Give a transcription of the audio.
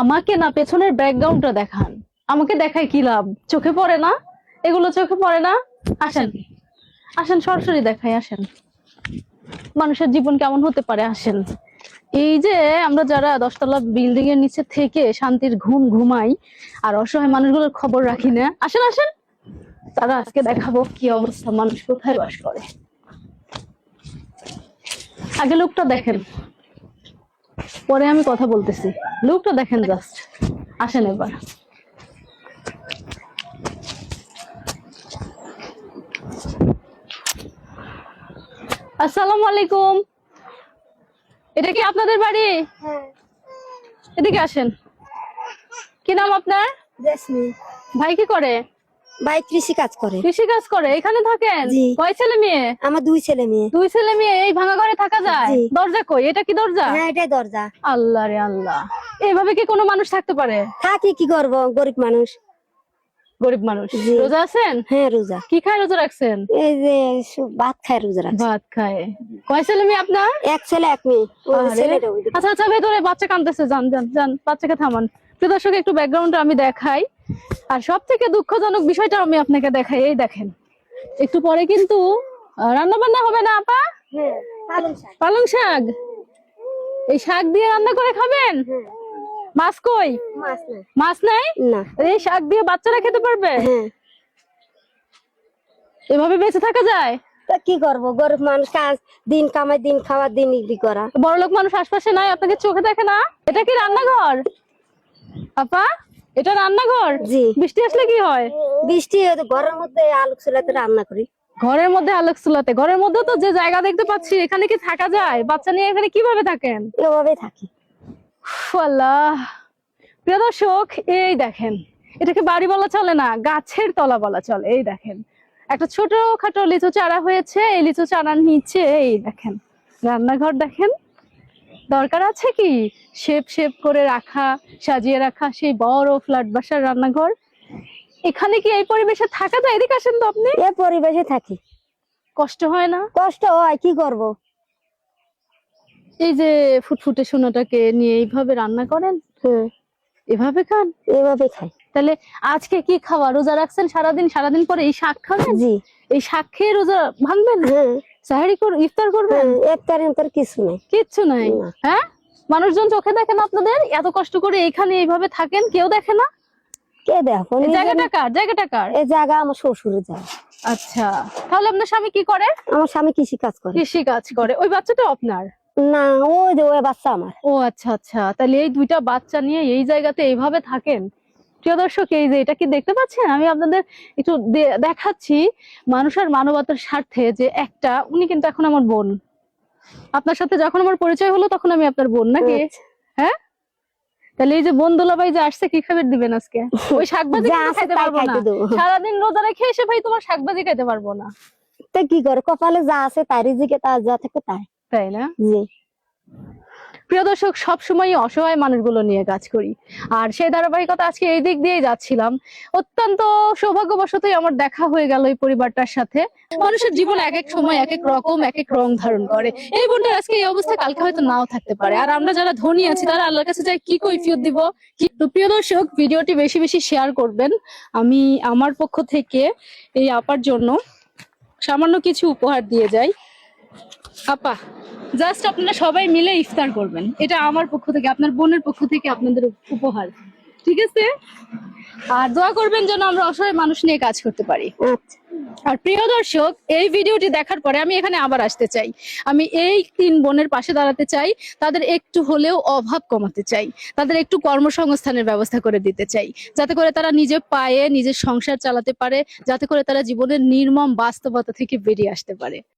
আমাকে না পেছনের ব্যাকগ্রাউন্ডটা দেখান। আমাকে দেখায় কি লাভ? চোখে পড়ে না? এগুলো চোখে পড়ে না? আসেন, আসেন, সরাসরি দেখাই, আসেন। মানুষের জীবন কেমন হতে পারে, আসেন। এই যে আমরা যারা 10 তলা বিল্ডিং এর নিচে থেকে শান্তির ঘুম ঘুমাই আর অসহায় মানুষগুলোর খবর রাখি না, আসেন আসেন, তারা আজকে দেখাবো কি অবস্থা, মানুষ কোথায় বাস করে। আগে লোকটা দেখেন, পরে আমি কথা বলতেছি। লোকটা দেখেন জাস্ট, আসেন এবার। আসসালামু আলাইকুম, এটা কি আপনাদের বাড়ি? এদিকে আসেন। কি নাম আপনার? জেসমিন। ভাই কি করে? ভাই কৃষি কাজ করে। কৃষি কাজ করে। এখানে থাকেন? জি। কয় ছেলে মেয়ে? আমার 2 ছেলে মেয়ে। 2 ছেলে মেয়ে এই ভাঙা ঘরে থাকা যায়? জি। দরজা কই? এটা কি দরজা? হ্যাঁ, এটাই দরজা। আল্লাহ রে আল্লাহ, এইভাবে কি কোনো মানুষ থাকতে পারে? থাকি কি করবো, গরিব মানুষ। গরিব মানুষ। জি। রোজা আছেন? হ্যাঁ, রোজা। কি খায় রোজা রাখছেন? এই যে ভাত খায় রোজা রাখছে। ভাত খায়। কয় ছেলে মেয়ে আপনার? 1 ছেলে 1 মেয়ে। ওই আরে, ছেলেটা ওই দিকে। আচ্ছা আচ্ছা, ভেতরে বাচ্চা কাঁদতেছে, যান যান যান, বাচ্চাকে থামান। প্রিয় দর্শক, একটু ব্যাকগ্রাউন্ডটা আমি দেখাই। আর সব থেকে দুঃখজনক বিষয়টা আমি আপনাকে দেখাই। এই দেখেন, একটু পরে কিন্তু রান্না বান্না হবে না আপা? হ্যাঁ, পালং শাক। পালং শাক? এই শাক দিয়ে রান্না করে খাবেন? হ্যাঁ। মাছ কই? মাছ না। মাছ নাই? না। এই শাক দিয়ে বাচ্চারা খেতে পারবে? হ্যাঁ। এভাবে বেঁচে থাকা যায়? তা কি করবো, গরিব মানুষ, কাজ দিন কামাই, দিন খাওয়া, দিন ইডি করা। বড়লোক মানুষ আশপাশে নাই? আপনাকে চোখে দেখে না? এটা কি রান্নাঘর আপা? এটা রান্নাঘর? জি। বৃষ্টি আসলে কি হয়? বৃষ্টি হয়তো ঘরের মধ্যে আলু চুলাতে রান্না করি। ঘরের মধ্যে আলোক চুলাতে? ঘরের মধ্যে তো যে জায়গা দেখতে পাচ্ছি, এখানে কি থাকা যায়? বাচ্চা নিয়ে এখানে কিভাবে থাকেন? এভাবেই থাকি। আল্লাহ। প্রিয় দর্শক, এই দেখেন, এটাকে বাড়ি বলা চলে না, গাছের তলা বলা চলে। এই দেখেন, একটা ছোট খাটো লিচু চারা হয়েছে। এই লিচু চারার নিচে এই দেখেন রান্নাঘর। দেখেন, দরকার আছে কি শেপ শেপ করে রাখা, সাজিয়ে রাখা সেই বড় ফ্ল্যাট বাসার রান্নাঘর? এখানে কি এই পরিবেশে থাকা যায়? এদিকে আসেন তো আপনি। এ পরিবেশে থাকি। কষ্ট হয় না? কষ্ট হয়, কি করবো। এই যে ফুটফুটে সোনাটাকে নিয়ে এইভাবে রান্না করেন, হ্যাঁ, এভাবে খান? এভাবে খাই। তাহলে আজকে কি খাওয়া? রোজা রাখছেন সারাদিন, সারাদিন পরে এই শাক খাবেন? জি। এই শাক খেয়ে রোজা ভাঙবেন? হ্যাঁ। সাহারি করে ইফতার করবেন? ইফতার কিছু নাই। কিচ্ছু নাই? না। হ্যাঁ, মানুষজন চোখে দেখেন আপনাদের? এত কষ্ট করে এইখানে এইভাবে থাকেন, কেউ দেখে না? কে দেখো, এই জায়গাটা কার? জায়গাটা কার? এই জায়গা আমার শ্বশুরের জায়গা। আচ্ছা, তাহলে আপনার স্বামী কি করে? আমার স্বামী কৃষি কাজ করে। কৃষি কাজ করে। ওই বাচ্চাটা আপনার? না, ওই যে ওই বাচ্চা আমার। ও আচ্ছা আচ্ছা, তাহলে এই 2টা বাচ্চা নিয়ে এই জায়গাতে এইভাবে থাকেন? প্রিয় দর্শক, এই যে এটা কি দেখতে পাচ্ছেন? আমি আপনাদের একটু দেখাচ্ছি মানুষের মানবতার স্বার্থে, যে একটা উনি কিন্তু এখন আমার বোন। আপনার সাথে যখন আমার পরিচয় হলো তখন আমি আপনার বোন, নাকি? আচ্ছা। হ্যাঁ, তাহলে এই যে বোন দুলাভাই যে আসছে, কি খাবার দিবেন আজকে? ওই শাকভাজি যা কিন্তু আছে খাইতে তাই পারবো না। খাইতে দেবো। সারাদিন রোজা রেখে এসে ভাই তোমার শাকভাজি খাইতে পারবো না। তা কি করে, কপালে যা আছে তাই, রিজিকে তা যা থাকে তাই। তাই না? জি। প্রিয় দর্শক, সবসময় অসহায় মানুষগুলো নিয়ে কাজ করি, আর সেই ধারাবাহিকতা আজকে এই দিক দিয়েই যাচ্ছিলাম। অত্যন্ত সৌভাগ্যবশতই আমার দেখা হয়ে গেল এই পরিবারটার সাথে। মানুষের জীবন এক এক সময় এক এক রকম, এক এক রং ধারণ করে। এই বোনটার আজকে এই অবস্থা, কালকে হয়তো নাও থাকতে পারে। আর আমরা যারা ধনী আছি তারা আল্লাহর কাছে যাই কি কৈফিয়ত দিব? তো প্রিয় দর্শক, ভিডিওটি বেশি বেশি শেয়ার করবেন। আমি আমার পক্ষ থেকে এই আপার জন্য সামান্য কিছু উপহার দিয়ে যাই। আপা, জাস্ট আপনারা সবাই মিলে ইফতার করবেন, এটা আমার পক্ষ থেকে, আপনার বোনের পক্ষ থেকে আপনাদের উপহার, ঠিক আছে? আর দোয়া করবেন যেন আমরা অসহায় মানুষ নিয়ে কাজ করতে পারি। আচ্ছা। আর প্রিয় দর্শক, এই ভিডিওটি দেখার পরে আমি এখানে আবার আসতে চাই। আমি এই 3 বোনের পাশে দাঁড়াতে চাই, তাদের একটু হলেও অভাব কমাতে চাই, তাদের একটু কর্মসংস্থানের ব্যবস্থা করে দিতে চাই, যাতে করে তারা নিজের পায়ে নিজের সংসার চালাতে পারে, যাতে করে তারা জীবনের নির্মম বাস্তবতা থেকে বেরিয়ে আসতে পারে।